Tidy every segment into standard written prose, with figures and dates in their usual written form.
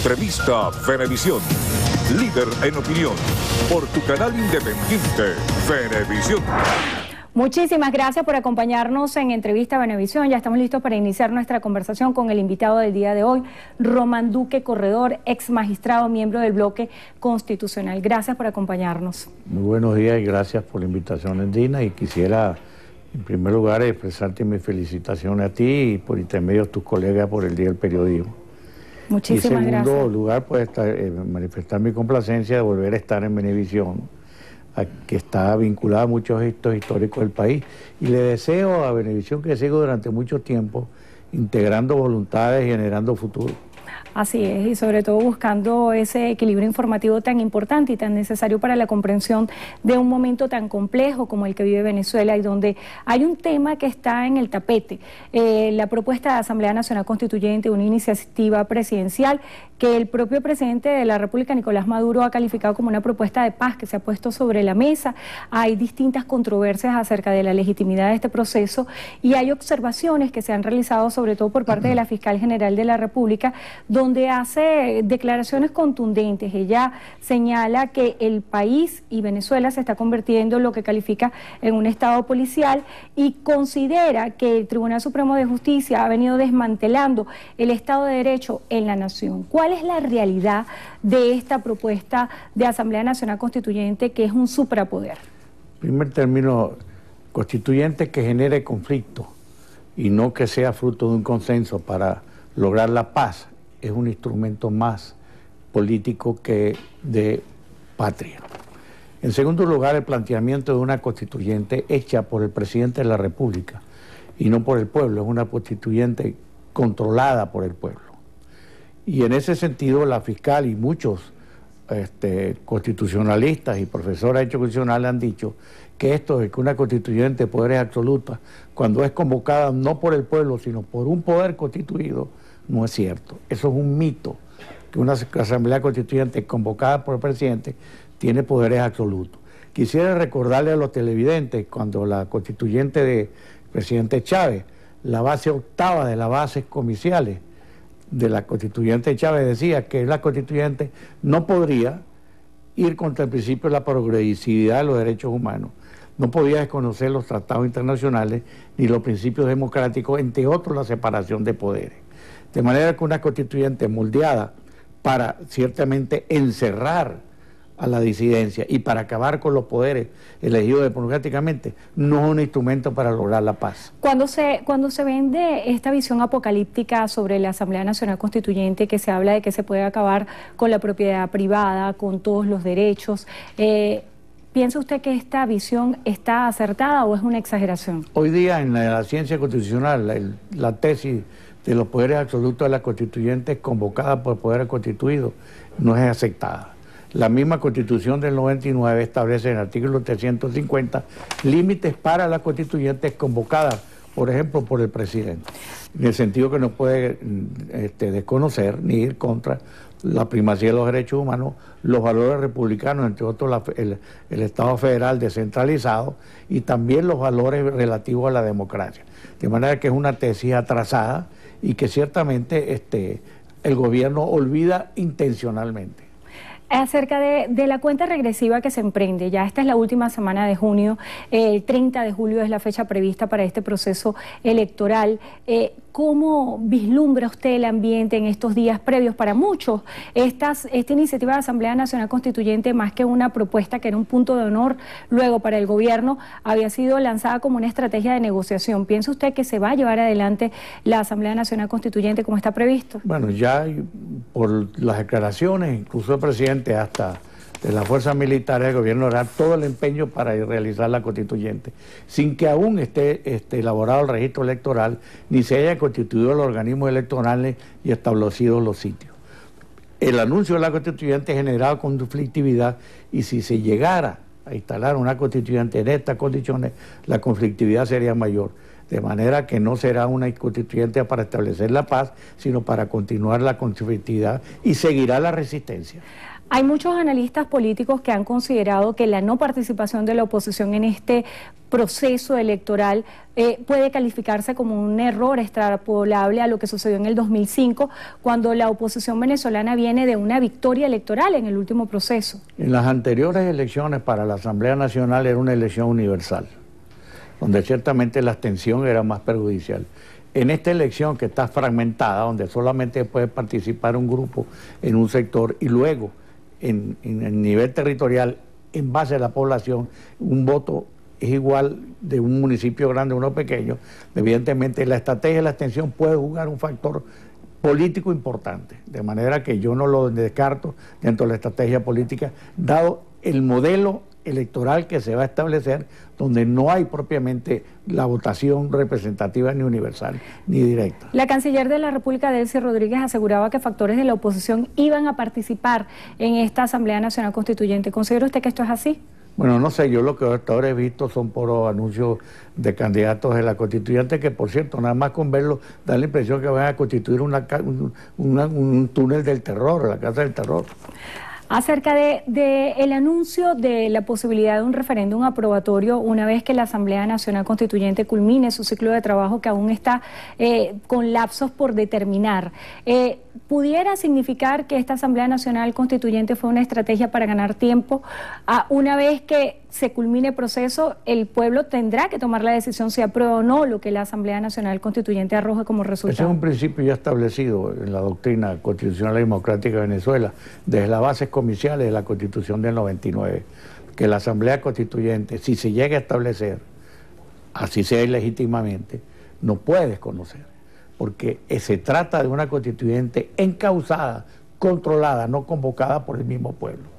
Entrevista Venevisión. Líder en opinión. Por tu canal independiente, Venevisión. Muchísimas gracias por acompañarnos en Entrevista Venevisión. Ya estamos listos para iniciar nuestra conversación con el invitado del día de hoy, Román Duque Corredor, ex magistrado, miembro del Bloque Constitucional. Gracias por acompañarnos. Muy buenos días y gracias por la invitación, Endina. Y quisiera, en primer lugar, expresarte mis felicitaciones a ti y por intermedio de tus colegas por el Día del Periodismo. Muchísimas gracias. En segundo lugar, pues, manifestar mi complacencia de volver a estar en Venevisión, que está vinculada a muchos hechos históricos del país, y le deseo a Venevisión que siga durante mucho tiempo integrando voluntades y generando futuro. Así es, y sobre todo buscando ese equilibrio informativo tan importante y tan necesario para la comprensión de un momento tan complejo como el que vive Venezuela, y donde hay un tema que está en el tapete, la propuesta de Asamblea Nacional Constituyente, una iniciativa presidencial que el propio presidente de la República, Nicolás Maduro, ha calificado como una propuesta de paz que se ha puesto sobre la mesa. Hay distintas controversias acerca de la legitimidad de este proceso y hay observaciones que se han realizado sobre todo por parte de la Fiscal General de la República, donde hace declaraciones contundentes. Ella señala que el país y Venezuela se está convirtiendo en lo que califica en un estado policial y considera que el Tribunal Supremo de Justicia ha venido desmantelando el Estado de Derecho en la nación. ¿Cuál es la realidad de esta propuesta de Asamblea Nacional Constituyente, que es un suprapoder? Primer término, constituyente que genere conflicto y no que sea fruto de un consenso para lograr la paz, es un instrumento más político que de patria. En segundo lugar, el planteamiento de una constituyente hecha por el presidente de la República y no por el pueblo, es una constituyente controlada por el pueblo. Y en ese sentido, la fiscal y muchos constitucionalistas y profesores de derecho constitucional han dicho que esto de que una constituyente de poderes absolutos, cuando es convocada no por el pueblo, sino por un poder constituido, no es cierto. Eso es un mito, que una asamblea constituyente convocada por el presidente tiene poderes absolutos. Quisiera recordarle a los televidentes, cuando la constituyente de presidente Chávez, la base octava de las bases comiciales de la constituyente Chávez decía que la constituyente no podría ir contra el principio de la progresividad de los derechos humanos, no podía desconocer los tratados internacionales ni los principios democráticos, entre otros la separación de poderes. De manera que una constituyente moldeada para ciertamente encerrar a la disidencia y para acabar con los poderes elegidos democráticamente, no es un instrumento para lograr la paz. Cuando se vende esta visión apocalíptica sobre la Asamblea Nacional Constituyente, que se habla de que se puede acabar con la propiedad privada, con todos los derechos, ¿piensa usted que esta visión está acertada o es una exageración? Hoy día en la ciencia constitucional, la tesis de los poderes absolutos de la constituyente convocada por poderes constituidos no es aceptada. La misma Constitución del 99 establece en el artículo 350 límites para las constituyentes convocadas, por ejemplo, por el presidente, en el sentido que no puede desconocer ni ir contra la primacía de los derechos humanos, los valores republicanos, entre otros el Estado federal descentralizado y también los valores relativos a la democracia. De manera que es una tesis atrasada y que ciertamente el gobierno olvida intencionalmente. Acerca de la cuenta regresiva que se emprende, ya esta es la última semana de junio, el 30 de julio es la fecha prevista para este proceso electoral. ¿Cómo vislumbra usted el ambiente en estos días previos? Para muchos, esta iniciativa de Asamblea Nacional Constituyente, más que una propuesta que era un punto de honor luego para el gobierno, había sido lanzada como una estrategia de negociación. ¿Piensa usted que se va a llevar adelante la Asamblea Nacional Constituyente como está previsto? Bueno, ya por las declaraciones, incluso el presidente hasta de las fuerzas militares, el gobierno hará todo el empeño para realizar la constituyente, sin que aún esté elaborado el registro electoral, ni se haya constituido los organismos electorales y establecidos los sitios. El anuncio de la constituyente generaba conflictividad y si se llegara a instalar una constituyente en estas condiciones, la conflictividad sería mayor. De manera que no será una constituyente para establecer la paz, sino para continuar la conflictividad y seguirá la resistencia. Hay muchos analistas políticos que han considerado que la no participación de la oposición en este proceso electoral puede calificarse como un error extrapolable a lo que sucedió en el 2005, cuando la oposición venezolana viene de una victoria electoral en el último proceso. En las anteriores elecciones para la Asamblea Nacional era una elección universal, donde ciertamente la abstención era más perjudicial. En esta elección que está fragmentada, donde solamente puede participar un grupo en un sector y luego en el nivel territorial, en base a la población, un voto es igual de un municipio grande a uno pequeño, evidentemente la estrategia de la abstención puede jugar un factor político importante, de manera que yo no lo descarto dentro de la estrategia política, dado el modelo electoral que se va a establecer, donde no hay propiamente la votación representativa ni universal ni directa. La canciller de la República, Delcy Rodríguez, aseguraba que factores de la oposición iban a participar en esta Asamblea Nacional Constituyente. ¿Considera usted que esto es así? Bueno, no sé, yo lo que hasta ahora he visto son puros anuncios de candidatos de la constituyente que, por cierto, nada más con verlo da la impresión que van a constituir un túnel del terror, la casa del terror. Acerca de el anuncio de la posibilidad de un referéndum aprobatorio una vez que la Asamblea Nacional Constituyente culmine su ciclo de trabajo, que aún está con lapsos por determinar, ¿pudiera significar que esta Asamblea Nacional Constituyente fue una estrategia para ganar tiempo? Una vez que se culmine el proceso, el pueblo tendrá que tomar la decisión si aprueba o no lo que la Asamblea Nacional Constituyente arroje como resultado. Ese es un principio ya establecido en la doctrina constitucional y democrática de Venezuela, desde las bases comerciales de la Constitución del 99, que la Asamblea Constituyente, si se llega a establecer, así sea ilegítimamente, no puede desconocer, porque se trata de una constituyente encausada, controlada, no convocada por el mismo pueblo.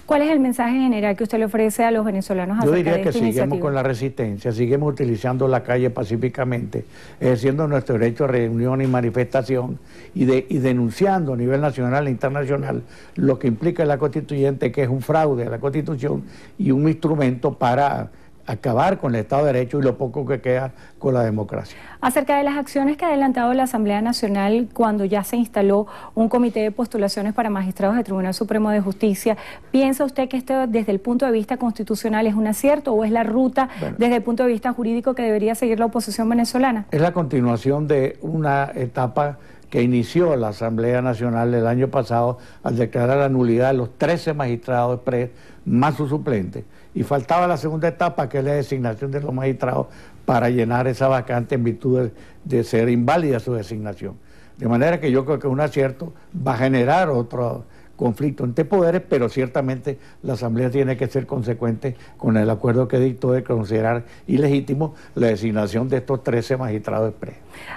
¿Cuál es el mensaje general que usted le ofrece a los venezolanos acerca de esta iniciativa? Yo diría que seguimos con la resistencia, seguimos utilizando la calle pacíficamente, ejerciendo nuestro derecho a reunión y manifestación y denunciando a nivel nacional e internacional lo que implica la constituyente, que es un fraude a la Constitución y un instrumento para acabar con el Estado de Derecho y lo poco que queda con la democracia. Acerca de las acciones que ha adelantado la Asamblea Nacional cuando ya se instaló un comité de postulaciones para magistrados del Tribunal Supremo de Justicia, ¿piensa usted que esto desde el punto de vista constitucional es un acierto o es la ruta desde el punto de vista jurídico que debería seguir la oposición venezolana? Es la continuación de una etapa que inició la Asamblea Nacional el año pasado al declarar la nulidad de los 13 magistrados express más sus suplentes. Y faltaba la segunda etapa, que es la designación de los magistrados para llenar esa vacante en virtud de ser inválida su designación. De manera que yo creo que un acierto va a generar otro conflicto entre poderes, pero ciertamente la Asamblea tiene que ser consecuente con el acuerdo que dictó de considerar ilegítimo la designación de estos 13 magistrados express.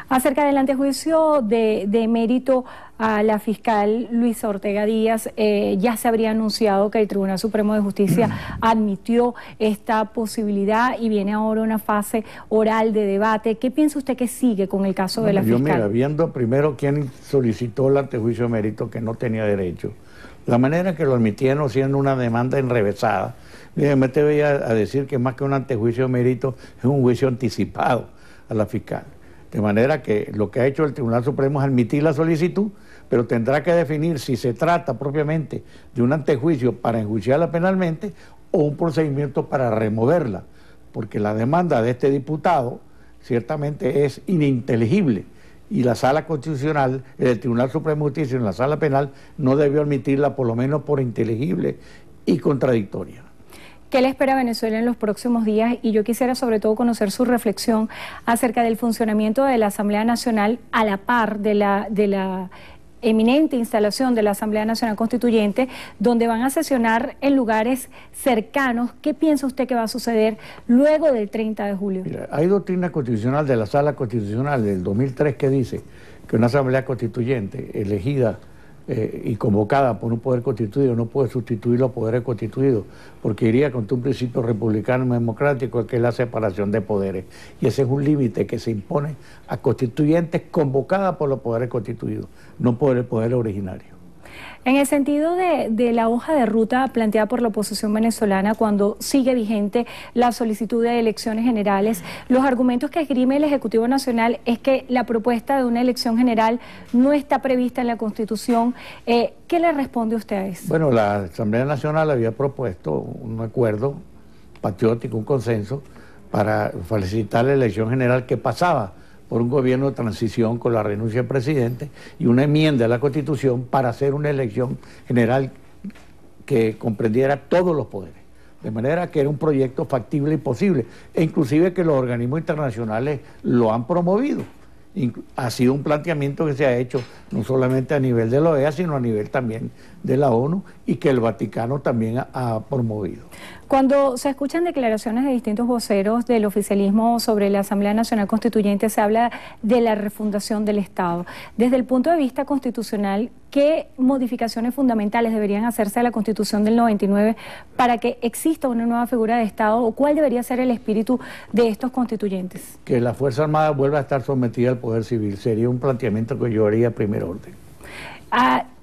Acerca del antejuicio de mérito a la fiscal Luisa Ortega Díaz, ya se habría anunciado que el Tribunal Supremo de Justicia admitió esta posibilidad y viene ahora una fase oral de debate. ¿Qué piensa usted que sigue con el caso de la fiscal? Mira, viendo primero quién solicitó el antejuicio de mérito, que no tenía derecho, la manera que lo admitieron siendo una demanda enrevesada, me te voy a decir que más que un antejuicio de mérito es un juicio anticipado a la fiscal. De manera que lo que ha hecho el Tribunal Supremo es admitir la solicitud, pero tendrá que definir si se trata propiamente de un antejuicio para enjuiciarla penalmente o un procedimiento para removerla, porque la demanda de este diputado ciertamente es ininteligible y la Sala Constitucional, el Tribunal Supremo de Justicia en la Sala Penal no debió admitirla por lo menos por inteligible y contradictoria. ¿Qué le espera a Venezuela en los próximos días? Y yo quisiera sobre todo conocer su reflexión acerca del funcionamiento de la Asamblea Nacional a la par de la eminente instalación de la Asamblea Nacional Constituyente, donde van a sesionar en lugares cercanos. ¿Qué piensa usted que va a suceder luego del 30 de julio? Mira, hay doctrina constitucional de la Sala Constitucional del 2003 que dice que una Asamblea Constituyente elegida y convocada por un poder constituido no puede sustituir los poderes constituidos, porque iría contra un principio republicano democrático, que es la separación de poderes, y ese es un límite que se impone a constituyentes convocadas por los poderes constituidos, no por el poder originario. En el sentido de la hoja de ruta planteada por la oposición venezolana cuando sigue vigente la solicitud de elecciones generales, los argumentos que esgrime el Ejecutivo Nacional es que la propuesta de una elección general no está prevista en la Constitución. ¿Qué le responde usted a eso? Bueno, la Asamblea Nacional había propuesto un acuerdo patriótico, un consenso, para facilitar la elección general que pasaba por un gobierno de transición con la renuncia del presidente y una enmienda a la Constitución para hacer una elección general que comprendiera todos los poderes. De manera que era un proyecto factible y posible, e inclusive que los organismos internacionales lo han promovido. Ha sido un planteamiento que se ha hecho no solamente a nivel de la OEA, sino a nivel también de la ONU, y que el Vaticano también ha promovido. Cuando se escuchan declaraciones de distintos voceros del oficialismo sobre la Asamblea Nacional Constituyente, se habla de la refundación del Estado. Desde el punto de vista constitucional, ¿qué modificaciones fundamentales deberían hacerse a la Constitución del 99 para que exista una nueva figura de Estado, o cuál debería ser el espíritu de estos constituyentes? Que la Fuerza Armada vuelva a estar sometida al Poder Civil sería un planteamiento que yo haría a primer orden.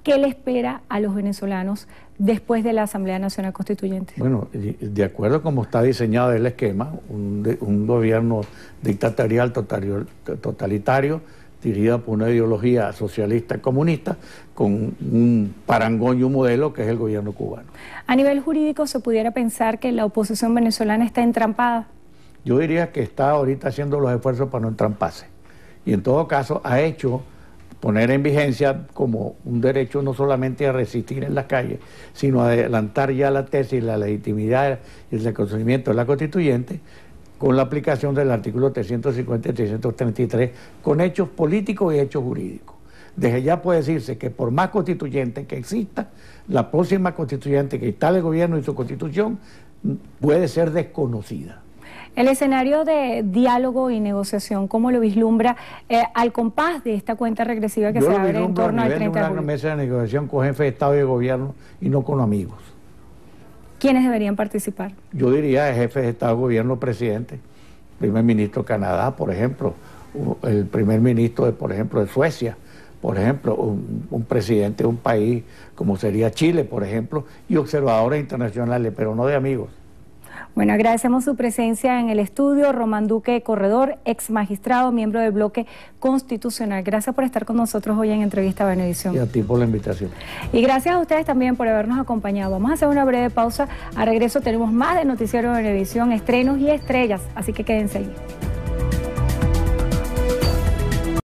¿Qué le espera a los venezolanos después de la Asamblea Nacional Constituyente? Bueno, de acuerdo a cómo está diseñado el esquema, un gobierno dictatorial totalitario, dirigida por una ideología socialista comunista, con un parangón y un modelo que es el gobierno cubano. A nivel jurídico, ¿se pudiera pensar que la oposición venezolana está entrampada? Yo diría que está ahorita haciendo los esfuerzos para no entramparse. Y en todo caso ha hecho poner en vigencia como un derecho no solamente a resistir en las calles, sino a adelantar ya la tesis, la legitimidad y el reconocimiento de la constituyente con la aplicación del artículo 350 y 333, con hechos políticos y hechos jurídicos. Desde ya puede decirse que por más constituyente que exista, la próxima constituyente que instale el gobierno y su constitución puede ser desconocida. El escenario de diálogo y negociación, ¿cómo lo vislumbra al compás de esta cuenta regresiva que se abre en torno al 30 de julio? Una mesa de negociación con jefes de Estado y de gobierno y no con amigos. ¿Quiénes deberían participar? Yo diría jefes de Estado, gobierno, presidente, primer ministro de Canadá, por ejemplo, el primer ministro, por ejemplo, de Suecia, por ejemplo, un presidente de un país como sería Chile, por ejemplo, y observadores internacionales, pero no de amigos. Bueno, agradecemos su presencia en el estudio, Román Duque Corredor, ex magistrado, miembro del bloque constitucional. Gracias por estar con nosotros hoy en Entrevista a Venevisión. Y a ti por la invitación. Y gracias a ustedes también por habernos acompañado. Vamos a hacer una breve pausa. A regreso tenemos más de Noticiero de Venevisión, estrenos y estrellas, así que quédense ahí.